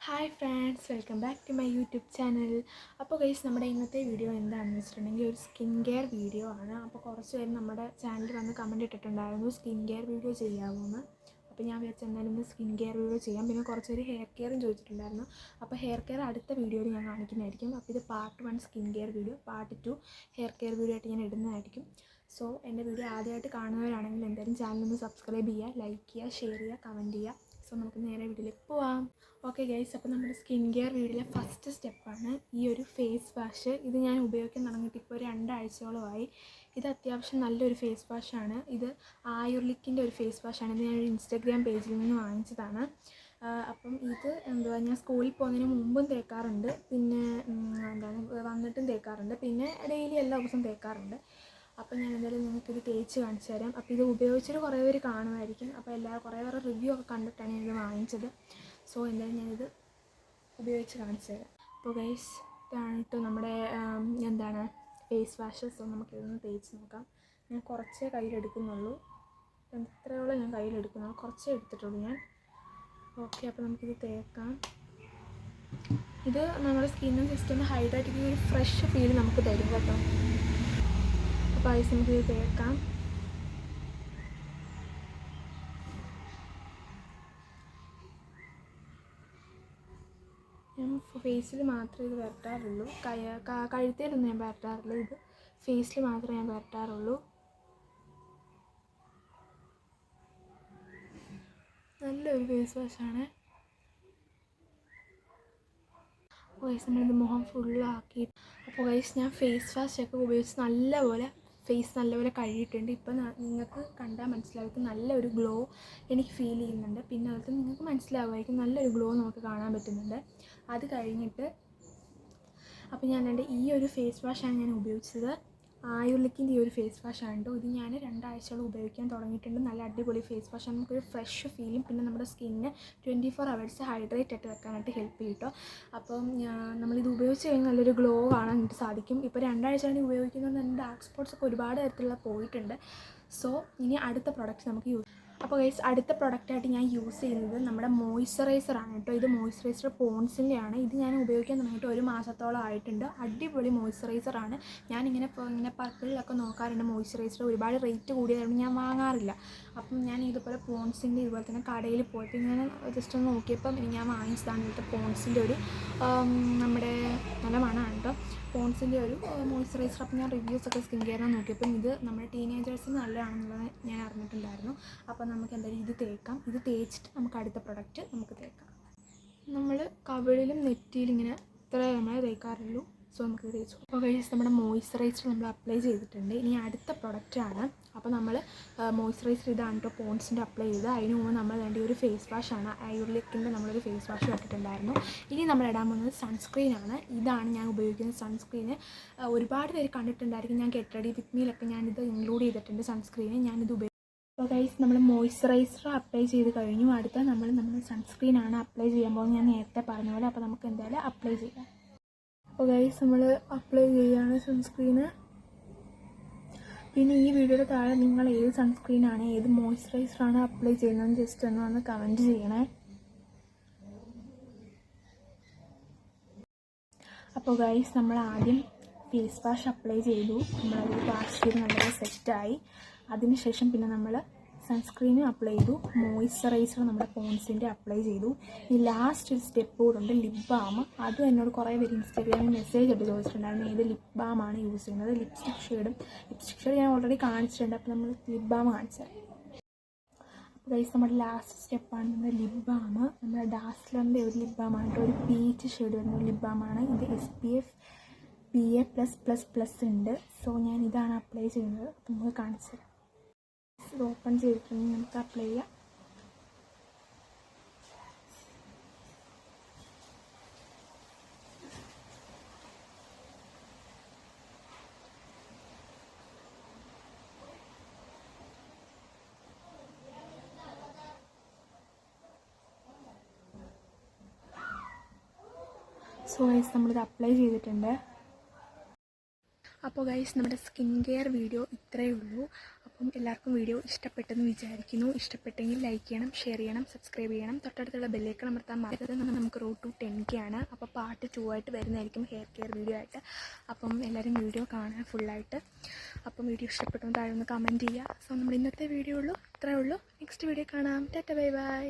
Hi friends, welcome back to my YouTube channel. അപ്പോൾ guys, നമ്മുടെ ഇന്നത്തെ വീഡിയോ എന്താണെന്ന് വെച്ചിട്ടുണ്ടെങ്കിൽ ഒരു സ്കിൻ കെയർ വീഡിയോ ആണ്. അപ്പോൾ കുറച്ച് പേര് നമ്മുടെ ചാനലിൽ വന്ന് കമൻറ്റ് ഇട്ടിട്ടുണ്ടായിരുന്നു സ്കിൻ കെയർ വീഡിയോ ചെയ്യാമോ. അപ്പോൾ ഞാൻ വിചാരിച്ചു എന്തായാലും ഇന്ന് സ്കിൻ കെയർ വീഡിയോ ചെയ്യാം. പിന്നെ കുറച്ച് പേര് ഹെയർ കെയറും ചോദിച്ചിട്ടുണ്ടായിരുന്നു. അപ്പോൾ ഹെയർ കെയർ അടുത്ത വീഡിയോയിൽ ഞാൻ കാണിക്കുന്നതായിരിക്കും. അപ്പോൾ ഇത് part 1 skin care video, part 2 hair care video ആയിട്ട് ഞാൻ ഇടുന്നതായിരിക്കും. സോ എൻ്റെ വീഡിയോ ആദ്യമായിട്ട് കാണുന്നവരാണെങ്കിൽ എന്തായാലും ചാനലൊന്ന് സബ്സ്ക്രൈബ് ചെയ്യുക, ലൈക്ക് ചെയ്യുക, ഷെയർ ചെയ്യുക, കമൻറ്റ് ചെയ്യുക. സോ നമുക്ക് നേരെ വീഡിയോയിലേക്ക് പോവാം. ഓക്കെ ഗൈസ്, അപ്പോൾ നമ്മുടെ സ്കിൻ കെയർ വീഡിയോയിലെ ഫസ്റ്റ് സ്റ്റെപ്പാണ് ഈ ഒരു ഫേസ് വാഷ്. ഇത് ഞാൻ ഉപയോഗിക്കാൻ തുടങ്ങിയിട്ട് ഇപ്പോൾ 2 ആഴ്ചയോളമായി. ഇത് അത്യാവശ്യം നല്ലൊരു ഫേസ് വാഷാണ്. ഇത് ആയുർലിക്കിൻ്റെ ഒരു ഫേസ് വാഷാണ്. ഇത് ഞാനൊരു ഇൻസ്റ്റാഗ്രാം പേജിൽ നിന്ന് വാങ്ങിച്ചതാണ്. അപ്പം ഇത് ഞാൻ സ്കൂളിൽ പോകുന്നതിന് മുമ്പും തേക്കാറുണ്ട്, പിന്നെ വന്നിട്ടും തേക്കാറുണ്ട്, പിന്നെ ഡെയിലി എല്ലാ ദിവസവും തേക്കാറുണ്ട്. അപ്പോൾ ഞാൻ എന്തായാലും നിങ്ങൾക്കിത് തേച്ച് കാണിച്ചു തരാം. അപ്പോൾ ഇത് ഉപയോഗിച്ചിട്ട് കുറേ പേര് കാണുമായിരിക്കും. അപ്പോൾ കുറേ പേരുടെ റിവ്യൂ ഒക്കെ കണ്ടിട്ടാണ് ഞാനിത് വാങ്ങിച്ചത്. സോ എന്തായാലും ഞാനിത് ഉപയോഗിച്ച് കാണിച്ചു തരാം. അപ്പോൾ ഗൈസ്, ഇതാണ് കേട്ടോ നമ്മുടെ ഫേസ് വാഷ്. സോ നമുക്കിതൊന്ന് തേച്ച് നോക്കാം. ഞാൻ കുറച്ചേ കയ്യിലെടുക്കുന്നുള്ളൂ, എത്രയോളം ഞാൻ കയ്യിലെടുക്കുന്നുള്ളൂ, കുറച്ചേ എടുത്തിട്ടുള്ളൂ ഞാൻ. ഓക്കെ, അപ്പോൾ നമുക്കിത് തേക്കാം. ഇത് നമ്മുടെ സ്കിന്നും ജസ്റ്റ് ഒന്ന് ഹൈഡ്രേറ്റ് ചെയ്ത് ഒരു ഫ്രഷ് ഫീൽ നമുക്ക് തരും കേട്ടോ. അപ്പോൾ ഐസ് നമുക്കിത് തേക്കാം. ഞാൻ ഫേസിൽ മാത്രമേ ഇത് പുരട്ടാറുള്ളൂ, കഴുത്തേലൊന്നും ഞാൻ പുരട്ടാറില്ല. ഇത് ഫേസിൽ മാത്രമേ ഞാൻ പുരട്ടാറുള്ളൂ. നല്ലൊരു ഫേസ് വാഷാണ്. ഗൈസ്, നമ്മളിത് മുഖം ഫുള്ളാക്കി. അപ്പോൾ ഗൈസ്, ഞാൻ ഫേസ് വാഷൊക്കെ ഉപയോഗിച്ച് നല്ലപോലെ കഴുകിയിട്ടുണ്ട്. ഇപ്പം നിങ്ങൾക്ക് കണ്ടാൽ മനസ്സിലാവും നല്ലൊരു ഗ്ലോ എനിക്ക് ഫീൽ ചെയ്യുന്നുണ്ട്. പിന്നെ അതുപോലെ നിങ്ങൾക്ക് മനസ്സിലാവുമായിരിക്കും നല്ലൊരു ഗ്ലോ നമുക്ക് കാണാൻ പറ്റുന്നുണ്ട്. അത് കഴിഞ്ഞിട്ട് അപ്പോൾ ഞാൻ ഈ ഒരു ഫേസ് വാഷാണ് ഞാൻ ഉപയോഗിച്ചത്. ആയുർലിക്കിൻ്റെ ഈ ഒരു ഫേസ് വാഷാണ് കേട്ടോ. ഇത് ഞാൻ 2 ആഴ്ചയോളം ഉപയോഗിക്കാൻ തുടങ്ങിയിട്ടുണ്ട്. നല്ല അടിപൊളി ഫേസ് വാഷാണ്. നമുക്കൊരു ഫ്രഷ് ഫീലും പിന്നെ നമ്മുടെ സ്കിന്നിന് 24 hours ഹൈഡ്രേറ്റ് ആയിട്ട് വെക്കാനായിട്ട് ഹെൽപ്പ് ചെയ്യും കേട്ടോ. അപ്പം നമ്മളിത് ഉപയോഗിച്ച് കഴിഞ്ഞാൽ നല്ലൊരു ഗ്ലോ കാണാനായിട്ട് സാധിക്കും. ഇപ്പോൾ 2 ആഴ്ചയാണ് ഉപയോഗിക്കുന്നത്. എൻ്റെ ഡാർക്ക് സ്പോട്ട്സ് ഒക്കെ ഒരുപാട് തരത്തിലുള്ള പോയിട്ടുണ്ട്. സോ ഇനി അടുത്ത പ്രോഡക്റ്റ് നമുക്ക് യൂസ്. അപ്പോൾ ഗൈസ്, അടുത്ത പ്രൊഡക്റ്റായിട്ട് ഞാൻ യൂസ് ചെയ്യുന്നത് നമ്മുടെ മോയ്സ്ചറൈസറാണ് കേട്ടോ. ഇത് മോയ്സ്ചറൈസർ പോൺസിൻ്റെ ആണ്. ഇത് ഞാൻ ഉപയോഗിക്കാൻ തുടങ്ങിയിട്ട് 1 മാസത്തോളം ആയിട്ടുണ്ട്. അടിപൊളി മോയ്സ്ചറൈസറാണ്. ഞാനിങ്ങനെ പർപ്പിളിലൊക്കെ നോക്കാറുണ്ട് മോയ്സ്ചറൈസർ. ഒരുപാട് റേറ്റ് കൂടിയതുകൊണ്ട് ഞാൻ വാങ്ങാറില്ല. അപ്പം ഞാൻ ഇതുപോലെ പോൺസിൻ്റെ ഇതുപോലെ തന്നെ കടയിൽ പോയിട്ട് ഇങ്ങനെ ജസ്റ്റ് ഒന്ന് നോക്കിയപ്പം ഞാൻ വാങ്ങിച്ചതാണ് ഇവിടുത്തെ പോൺസിൻ്റെ ഒരു നമ്മുടെ നല്ല മണമാണ് കേട്ടോ, പോൺസിൻ്റെ ഒരു മോയ്സ്ചറൈസർ. അപ്പം ഞാൻ റിവ്യൂസൊക്കെ സ്കിൻ കെയറിന് നോക്കിയപ്പം ഇത് നമ്മുടെ ടീനേജേഴ്സിന് നല്ലതാണെന്നുള്ളത് ഞാൻ അറിഞ്ഞിട്ടുണ്ടായിരുന്നു. അപ്പോൾ നമുക്ക് എന്തായാലും ഇത് തേക്കാം. ഇത് തേച്ചിട്ട് നമുക്ക് അടുത്ത പ്രൊഡക്റ്റ് നമുക്ക് തേക്കാം. നമ്മൾ കവിളിലും നെറ്റിയിലും ഇങ്ങനെ ഇത്ര നമ്മൾ തേക്കാറുള്ളൂ. സോ നമുക്ക് തേച്ചു. അപ്പോൾ കഴിച്ച് നമ്മുടെ മോയ്സ്ചറൈസർ നമ്മൾ അപ്ലൈ ചെയ്തിട്ടുണ്ട്. ഇനി അടുത്ത പ്രൊഡക്റ്റാണ്. അപ്പോൾ നമ്മൾ മോയ്സ്ചറൈസർ ഇതാണ് കേട്ടോ പോൺസിൻ്റെ അപ്ലൈ ചെയ്ത്. അതിന് മുമ്പ് നമ്മൾ വേണ്ട ഒരു ഫേസ് വാഷാണ്, ആയുർലിക്കിൻ്റെ നമ്മളൊരു ഫേസ് വാഷ് ഇട്ടിട്ടുണ്ടായിരുന്നു. ഇനി നമ്മൾ ഇടാൻ പോകുന്നത് സൺസ്ക്രീനാണ്. ഇതാണ് ഞാൻ ഉപയോഗിക്കുന്ന സൺസ്ക്രീന്. ഒരുപാട് പേര് കണ്ടിട്ടുണ്ടായിരിക്കും. ഞാൻ ഗെറ്റ് റെഡി വിത്ത് മീയിലൊക്കെ ഞാനിത് ഇൻക്ലൂഡ് ചെയ്തിട്ടുണ്ട് സൺസ്ക്രീന്. ഞാനിത് ഉപയോഗിക്കും. അപ്പോൾ ഗൈസ്, നമ്മൾ മോയ്സ്ചറൈസർ അപ്ലൈ ചെയ്ത് കഴിഞ്ഞു. അടുത്ത നമ്മൾ സൺസ്ക്രീനാണ് അപ്ലൈ ചെയ്യാൻ പോകുന്നത്, ഞാൻ നേരത്തെ പറഞ്ഞ പോലെ. അപ്പോൾ നമുക്ക് എന്തായാലും അപ്ലൈ ചെയ്യാം. അപ്പോൾ ഗൈസ്, നമ്മൾ അപ്ലൈ ചെയ്യുകയാണ് സൺസ്ക്രീന്. പിന്നെ ഈ വീഡിയോയുടെ താഴെ നിങ്ങൾ ഏത് സൺസ്ക്രീനാണ്, ഏത് മോയ്സ്ചറൈസറാണ് അപ്ലൈ ചെയ്യുന്നതെന്ന് ജസ്റ്റ് ഒന്ന് വന്ന് കമൻറ്റ് ചെയ്യണേ. അപ്പോൾ ഗൈസ്, നമ്മൾ ആദ്യം ഫേസ് വാഷ് അപ്ലൈ ചെയ്തു. നമ്മളത് വാഷ് ചെയ്ത് നല്ലപോലെ സെറ്റായി. അതിനുശേഷം പിന്നെ നമ്മൾ സൺസ്ക്രീനും അപ്ലൈ ചെയ്തു. മോയ്സ്ചറൈസർ നമ്മുടെ പോൺസിൻ്റെ അപ്ലൈ ചെയ്തു. ഈ ലാസ്റ്റ് ഒരു സ്റ്റെപ്പ് കൂടെ ഉണ്ട്, ലിപ് ബാം. അതും എന്നോട് കുറേ പേര് ഇൻസ്റ്റാഗ്രാമിൽ മെസ്സേജ് ഇട്ട് ചോദിച്ചിട്ടുണ്ടായിരുന്നു ഏത് ലിപ് ബാമാണ് യൂസ് ചെയ്യുന്നത്. ലിപ്സ്റ്റിക് ഷെയ്ഡ് ഞാൻ ഓൾറെഡി കാണിച്ചിട്ടുണ്ട്. അപ്പോൾ നമ്മൾ ലിപ് ബാം കാണിച്ചത്. അപ്പോൾ ഗൈസ്, നമ്മുടെ ലാസ്റ്റ് സ്റ്റെപ്പാണ് നമ്മുടെ ലിപ് ബാം. നമ്മുടെ ഡാസ്ലറിൻ്റെ ഒരു ലിപ് ബാമാണ്, ഒരു പീച്ച് ഷെയ്ഡ് വരുന്ന ലിപ് ബാമാണ്. ഇത് SPF PA+++ ഉണ്ട്. സോ ഞാൻ ഇതാണ് അപ്ലൈ ചെയ്യുന്നത്. അപ്പോൾ നമുക്ക് കാണിച്ചു തരാം. ഇത് ഓപ്പൺ ചെയ്തിട്ടുണ്ടെങ്കിൽ നമുക്ക് അപ്ലൈ ചെയ്യാം. സോ ഗൈസ്, നമ്മളിത് അപ്ലൈ ചെയ്തിട്ടുണ്ട്. അപ്പോൾ ഗൈസ്, നമ്മുടെ സ്കിൻ കെയർ വീഡിയോ ഇത്രയേ ഉള്ളൂ. അപ്പോൾ അപ്പം എല്ലാവർക്കും വീഡിയോ ഇഷ്ടപ്പെട്ടെന്ന് വിചാരിക്കുന്നു. ഇഷ്ടപ്പെട്ടെങ്കിൽ ലൈക്ക് ചെയ്യണം, ഷെയർ ചെയ്യണം, സബ്സ്ക്രൈബ് ചെയ്യണം. തൊട്ടടുത്തുള്ള ബെല്ലൈക്കൺ അമർത്താൻ മറക്കരുത്. നമുക്ക് റോഡ് ടു 10K ആണ്. അപ്പോൾ പാർട്ട് 2 ആയിട്ട് വരുന്നതായിരിക്കും, ഹെയർ കെയർ വീഡിയോ ആയിട്ട്. അപ്പം എല്ലാവരും വീഡിയോ കാണുക ഫുള്ളായിട്ട്. അപ്പം വീഡിയോ ഇഷ്ടപ്പെട്ടു താഴെ ഒന്ന് കമൻറ്റ് ചെയ്യുക. സോ നമ്മുടെ ഇന്നത്തെ വീഡിയോ ഇത്രയേ ഉള്ളൂ. നെക്സ്റ്റ് വീഡിയോ കാണാം. Tata bye bye.